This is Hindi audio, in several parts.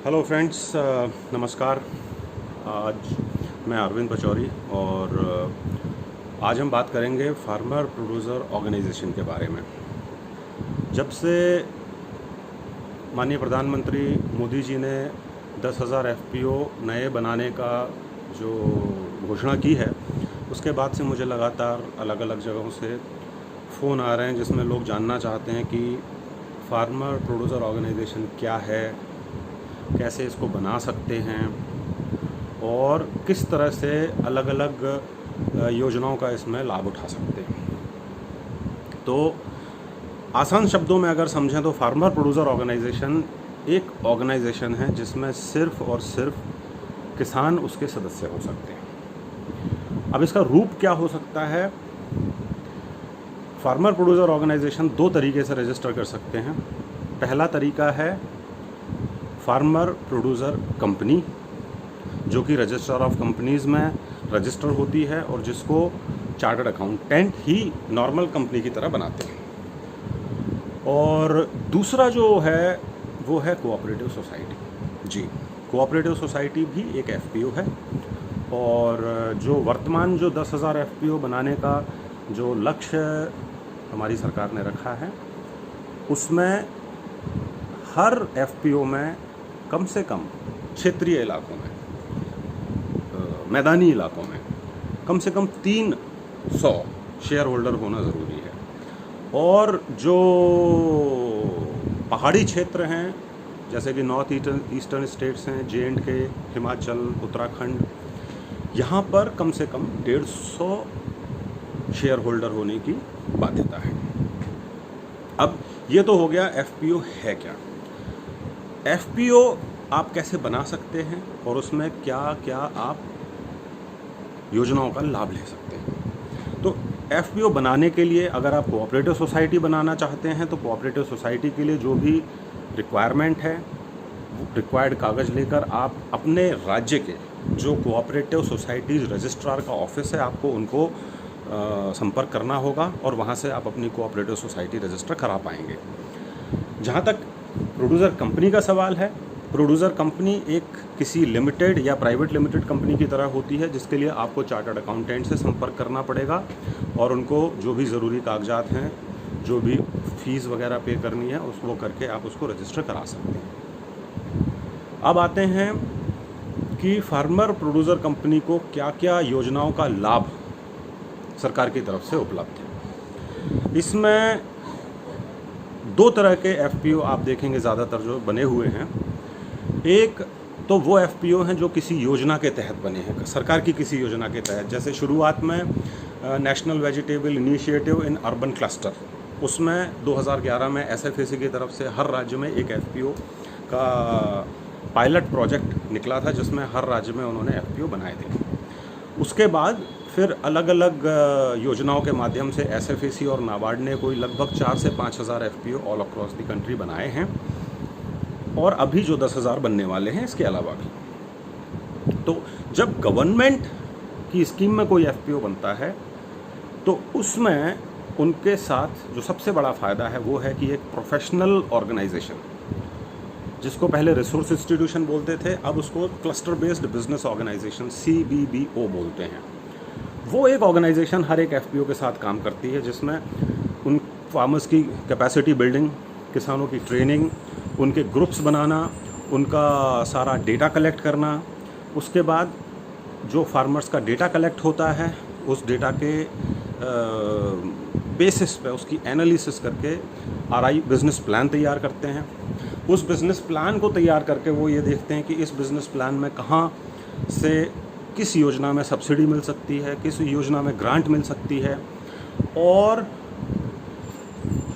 हेलो फ्रेंड्स, नमस्कार। आज मैं अरविंद पचौरी और आज हम बात करेंगे फार्मर प्रोड्यूसर ऑर्गेनाइजेशन के बारे में। जब से माननीय प्रधानमंत्री मोदी जी ने 10,000 एफपीओ नए बनाने का जो घोषणा की है, उसके बाद से मुझे लगातार अलग अलग जगहों से फ़ोन आ रहे हैं जिसमें लोग जानना चाहते हैं कि फार्मर प्रोड्यूसर ऑर्गेनाइजेशन क्या है, कैसे इसको बना सकते हैं और किस तरह से अलग अलग योजनाओं का इसमें लाभ उठा सकते हैं। तो आसान शब्दों में अगर समझें तो फार्मर प्रोड्यूसर ऑर्गेनाइजेशन एक ऑर्गेनाइजेशन है जिसमें सिर्फ और सिर्फ किसान उसके सदस्य हो सकते हैं। अब इसका रूप क्या हो सकता है? फार्मर प्रोड्यूसर ऑर्गेनाइजेशन दो तरीके से रजिस्टर कर सकते हैं। पहला तरीका है फार्मर प्रोड्यूसर कंपनी, जो कि रजिस्टर ऑफ कंपनीज़ में रजिस्टर होती है और जिसको चार्टर्ड अकाउंटेंट ही नॉर्मल कंपनी की तरह बनाते हैं। और दूसरा जो है वो है कोऑपरेटिव सोसाइटी। जी, कोऑपरेटिव सोसाइटी भी एक एफपीओ है और जो वर्तमान जो 10,000 एफपीओ बनाने का जो लक्ष्य हमारी सरकार ने रखा है, उसमें हर एफपीओ में कम से कम क्षेत्रीय इलाकों में, मैदानी इलाकों में कम से कम 300 शेयर होल्डर होना ज़रूरी है। और जो पहाड़ी क्षेत्र हैं जैसे कि नॉर्थ ईस्टर्न स्टेट्स हैं, जे.एंड.के, हिमाचल, उत्तराखंड, यहाँ पर कम से कम 150 शेयर होल्डर होने की बाध्यता है। अब ये तो हो गया एफपीओ है क्या। एफपीओ आप कैसे बना सकते हैं और उसमें क्या क्या आप योजनाओं का लाभ ले सकते हैं। तो एफपीओ बनाने के लिए अगर आप कोऑपरेटिव सोसाइटी बनाना चाहते हैं तो कोऑपरेटिव सोसाइटी के लिए जो भी रिक्वायरमेंट है, रिक्वायर्ड कागज़ लेकर आप अपने राज्य के जो कोऑपरेटिव सोसाइटीज़ रजिस्ट्रार का ऑफिस है, आपको उनको संपर्क करना होगा और वहाँ से आप अपनी कोऑपरेटिव सोसाइटी रजिस्टर करा पाएंगे। जहाँ तक प्रोड्यूसर कंपनी का सवाल है, प्रोड्यूसर कंपनी एक किसी लिमिटेड या प्राइवेट लिमिटेड कंपनी की तरह होती है जिसके लिए आपको चार्टर्ड अकाउंटेंट से संपर्क करना पड़ेगा और उनको जो भी ज़रूरी कागजात हैं, जो भी फीस वगैरह पे करनी है उसको करके आप उसको रजिस्टर करा सकते हैं। अब आते हैं कि फार्मर प्रोड्यूसर कंपनी को क्या क्या योजनाओं का लाभ सरकार की तरफ से उपलब्ध है। इसमें दो तरह के एफपीओ आप देखेंगे ज़्यादातर जो बने हुए हैं। एक तो वो एफपीओ हैं जो किसी योजना के तहत बने हैं, सरकार की किसी योजना के तहत। जैसे शुरुआत में national vegetable initiative in urban cluster, उसमें 2011 में एसएफएसी की तरफ से हर राज्य में एक एफपीओ का पायलट प्रोजेक्ट निकला था जिसमें हर राज्य में उन्होंने एफपीओ बनाए थे। उसके बाद फिर अलग अलग योजनाओं के माध्यम से एसएफएसी और नाबार्ड ने कोई लगभग 4 से 5,000 FPO all across the country बनाए हैं और अभी जो 10,000 बनने वाले हैं इसके अलावा भी। तो जब गवर्नमेंट की स्कीम में कोई एफपीओ बनता है तो उसमें उनके साथ जो सबसे बड़ा फ़ायदा है वो है कि एक प्रोफेशनल ऑर्गेनाइजेशन, जिसको पहले रिसोर्स इंस्टीट्यूशन बोलते थे, अब उसको cluster based business organization CBBO बोलते हैं, वो एक ऑर्गेनाइजेशन हर एक एफपीओ के साथ काम करती है जिसमें उन फार्मर्स की कैपेसिटी बिल्डिंग, किसानों की ट्रेनिंग, उनके ग्रुप्स बनाना, उनका सारा डेटा कलेक्ट करना, उसके बाद जो फार्मर्स का डेटा कलेक्ट होता है उस डेटा के बेसिस पे उसकी एनालिसिस करके RI बिज़नेस प्लान तैयार करते हैं। उस बिज़नेस प्लान को तैयार करके वो ये देखते हैं कि इस बिज़नेस प्लान में कहाँ से किस योजना में सब्सिडी मिल सकती है, किस योजना में ग्रांट मिल सकती है और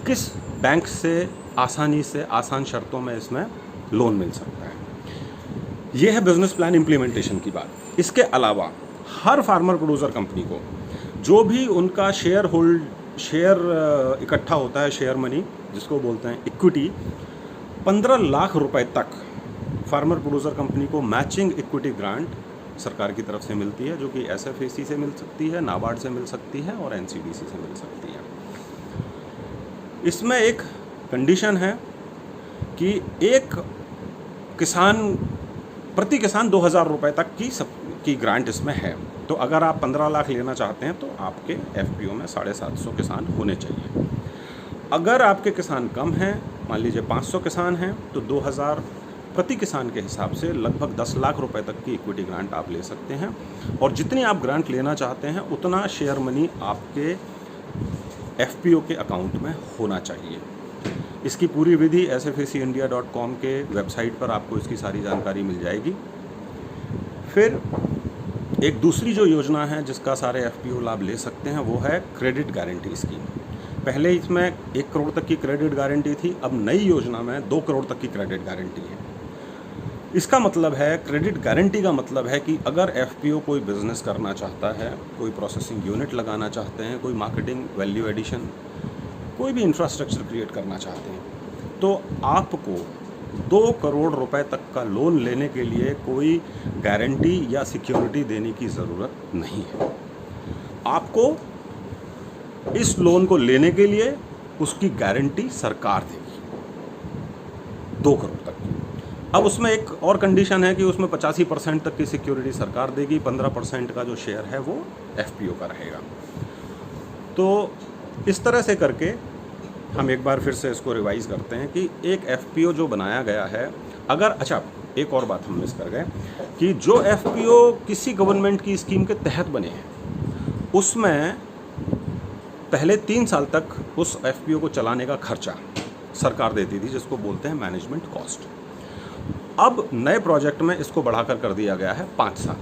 किस बैंक से आसानी से आसान शर्तों में इसमें लोन मिल सकता है। ये है बिज़नेस प्लान इम्प्लीमेंटेशन की बात। इसके अलावा हर फार्मर प्रोड्यूसर कंपनी को जो भी उनका शेयर इकट्ठा होता है, शेयर मनी जिसको बोलते हैं इक्विटी, 15 लाख रुपए तक फार्मर प्रोड्यूसर कंपनी को मैचिंग इक्विटी ग्रांट सरकार की तरफ से मिलती है, जो कि एसएफएसी से मिल सकती है, नाबार्ड से मिल सकती है और एनसीडीसी से मिल सकती है। इसमें एक कंडीशन है कि एक किसान प्रति किसान 2,000 रुपये तक की ग्रांट इसमें है। तो अगर आप 15 लाख लेना चाहते हैं तो आपके FPO में 750 किसान होने चाहिए। अगर आपके किसान कम हैं, मान लीजिए 500 किसान हैं, तो 2,000 प्रति किसान के हिसाब से लगभग 10 लाख रुपए तक की इक्विटी ग्रांट आप ले सकते हैं। और जितनी आप ग्रांट लेना चाहते हैं उतना शेयर मनी आपके FPO के अकाउंट में होना चाहिए। इसकी पूरी विधि sfacindia.com के वेबसाइट पर आपको इसकी सारी जानकारी मिल जाएगी। फिर एक दूसरी जो योजना है जिसका सारे FPO लाभ ले सकते हैं वो है क्रेडिट गारंटी स्कीम। पहले इसमें 1 करोड़ तक की क्रेडिट गारंटी थी, अब नई योजना में 2 करोड़ तक की क्रेडिट गारंटी है। इसका मतलब है, क्रेडिट गारंटी का मतलब है कि अगर FPO कोई बिज़नेस करना चाहता है, कोई प्रोसेसिंग यूनिट लगाना चाहते हैं, कोई मार्केटिंग वैल्यू एडिशन, कोई भी इंफ्रास्ट्रक्चर क्रिएट करना चाहते हैं, तो आपको 2 करोड़ रुपए तक का लोन लेने के लिए कोई गारंटी या सिक्योरिटी देने की ज़रूरत नहीं है। आपको इस लोन को लेने के लिए उसकी गारंटी सरकार देगी 2 करोड़ तक की। अब उसमें एक और कंडीशन है कि उसमें 85% तक की सिक्योरिटी सरकार देगी, 15% का जो शेयर है वो FPO का रहेगा। तो इस तरह से करके हम एक बार फिर से इसको रिवाइज़ करते हैं कि एक FPO जो बनाया गया है, अगर अच्छा एक और बात हम मिस कर गए कि जो FPO किसी गवर्नमेंट की स्कीम के तहत बने हैं उसमें पहले 3 साल तक उस FPO को चलाने का खर्चा सरकार देती थी, जिसको बोलते हैं मैनेजमेंट कॉस्ट। अब नए प्रोजेक्ट में इसको बढ़ाकर कर दिया गया है 5 साल।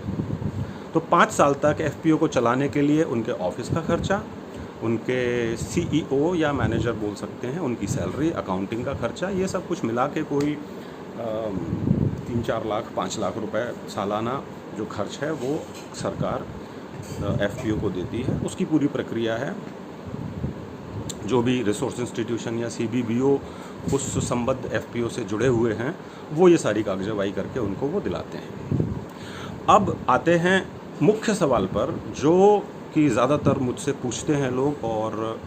तो 5 साल तक FPO को चलाने के लिए उनके ऑफिस का खर्चा, उनके CEO या मैनेजर बोल सकते हैं, उनकी सैलरी, अकाउंटिंग का खर्चा, ये सब कुछ मिला के कोई 3-4 लाख 5 लाख रुपए सालाना जो खर्च है वो सरकार FPO को देती है। उसकी पूरी प्रक्रिया है, जो भी रिसोर्स इंस्टीट्यूशन या CBBO उस संबद्ध FPO से जुड़े हुए हैं वो ये सारी कागजवाही करके उनको वो दिलाते हैं। अब आते हैं मुख्य सवाल पर, जो कि ज़्यादातर मुझसे पूछते हैं लोग, और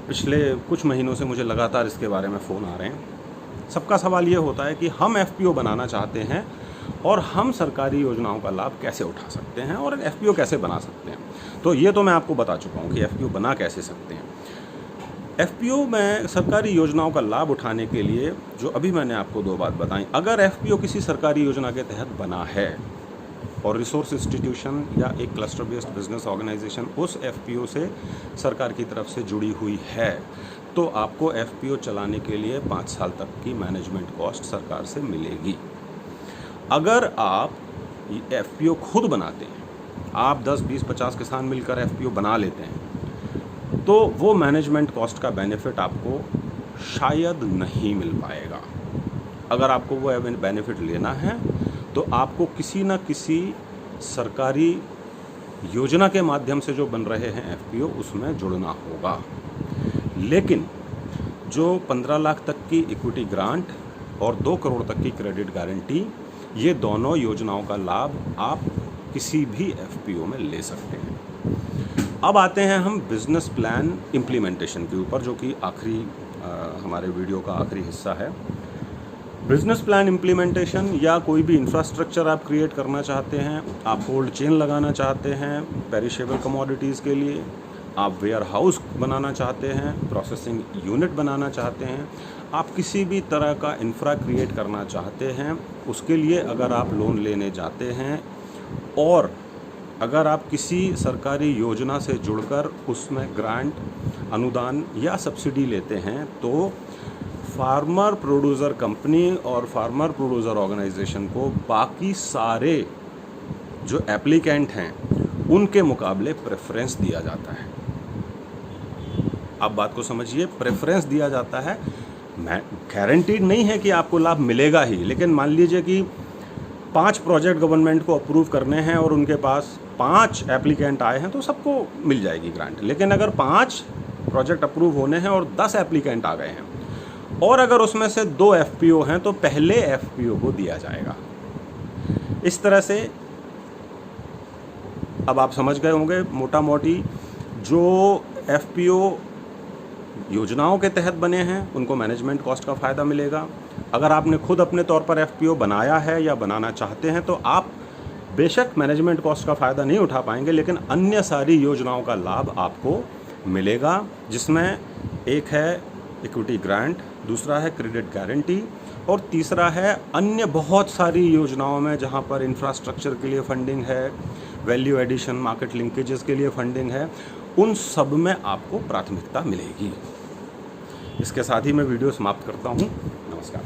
पिछले कुछ महीनों से मुझे लगातार इसके बारे में फ़ोन आ रहे हैं। सबका सवाल ये होता है कि हम FPO बनाना चाहते हैं और हम सरकारी योजनाओं का लाभ कैसे उठा सकते हैं और FPO कैसे बना सकते हैं। तो ये तो मैं आपको बता चुका हूँ कि FPO बना कैसे सकते हैं। FPO में सरकारी योजनाओं का लाभ उठाने के लिए जो अभी मैंने आपको 2 बात बताई, अगर FPO किसी सरकारी योजना के तहत बना है और रिसोर्स इंस्टीट्यूशन या एक क्लस्टर बेस्ड बिजनेस ऑर्गेनाइजेशन उस FPO से सरकार की तरफ से जुड़ी हुई है, तो आपको FPO चलाने के लिए 5 साल तक की मैनेजमेंट कॉस्ट सरकार से मिलेगी। अगर आप FPO खुद बनाते हैं, आप 10, 20, 50 किसान मिलकर FPO बना लेते हैं, तो वो मैनेजमेंट कॉस्ट का बेनिफिट आपको शायद नहीं मिल पाएगा। अगर आपको वो बेनिफिट लेना है तो आपको किसी न किसी सरकारी योजना के माध्यम से जो बन रहे हैं FPO उसमें जुड़ना होगा। लेकिन जो 15 लाख तक की इक्विटी ग्रांट और 2 करोड़ तक की क्रेडिट गारंटी, ये दोनों योजनाओं का लाभ आप किसी भी FPO में ले सकते हैं। अब आते हैं हम बिजनेस प्लान इम्प्लीमेंटेशन के ऊपर, जो कि आखिरी हमारे वीडियो का आखिरी हिस्सा है। बिजनेस प्लान इम्प्लीमेंटेशन या कोई भी इंफ्रास्ट्रक्चर आप क्रिएट करना चाहते हैं, आप कोल्ड चेन लगाना चाहते हैं पेरिशेबल कमोडिटीज़ के लिए, आप वेयर हाउस बनाना चाहते हैं, प्रोसेसिंग यूनिट बनाना चाहते हैं, आप किसी भी तरह का इंफ्रा क्रिएट करना चाहते हैं, उसके लिए अगर आप लोन लेने जाते हैं और अगर आप किसी सरकारी योजना से जुड़कर उसमें ग्रांट, अनुदान या सब्सिडी लेते हैं, तो फार्मर प्रोड्यूसर कंपनी और फार्मर प्रोड्यूसर ऑर्गेनाइजेशन को बाकी सारे जो एप्लीकेंट हैं उनके मुकाबले प्रेफरेंस दिया जाता है। आप बात को समझिए, प्रेफरेंस दिया जाता है। गारंटीड नहीं है कि आपको लाभ मिलेगा ही, लेकिन मान लीजिए कि 5 प्रोजेक्ट गवर्नमेंट को अप्रूव करने हैं और उनके पास 5 एप्लीकेंट आए हैं तो सबको मिल जाएगी ग्रांट। लेकिन अगर 5 प्रोजेक्ट अप्रूव होने हैं और 10 एप्लीकेंट आ गए हैं और अगर उसमें से 2 FPO हैं तो पहले FPO को दिया जाएगा। इस तरह से अब आप समझ गए होंगे मोटा मोटी, जो FPO योजनाओं के तहत बने हैं उनको मैनेजमेंट कॉस्ट का फ़ायदा मिलेगा। अगर आपने खुद अपने तौर पर एफपीओ बनाया है या बनाना चाहते हैं तो आप बेशक मैनेजमेंट कॉस्ट का फ़ायदा नहीं उठा पाएंगे, लेकिन अन्य सारी योजनाओं का लाभ आपको मिलेगा, जिसमें एक है इक्विटी ग्रांट, दूसरा है क्रेडिट गारंटी और तीसरा है अन्य बहुत सारी योजनाओं में जहां पर इंफ्रास्ट्रक्चर के लिए फंडिंग है, वैल्यू एडिशन, मार्केट लिंकेजेस के लिए फंडिंग है, उन सब में आपको प्राथमिकता मिलेगी। इसके साथ ही मैं वीडियो समाप्त करता हूं। नमस्कार।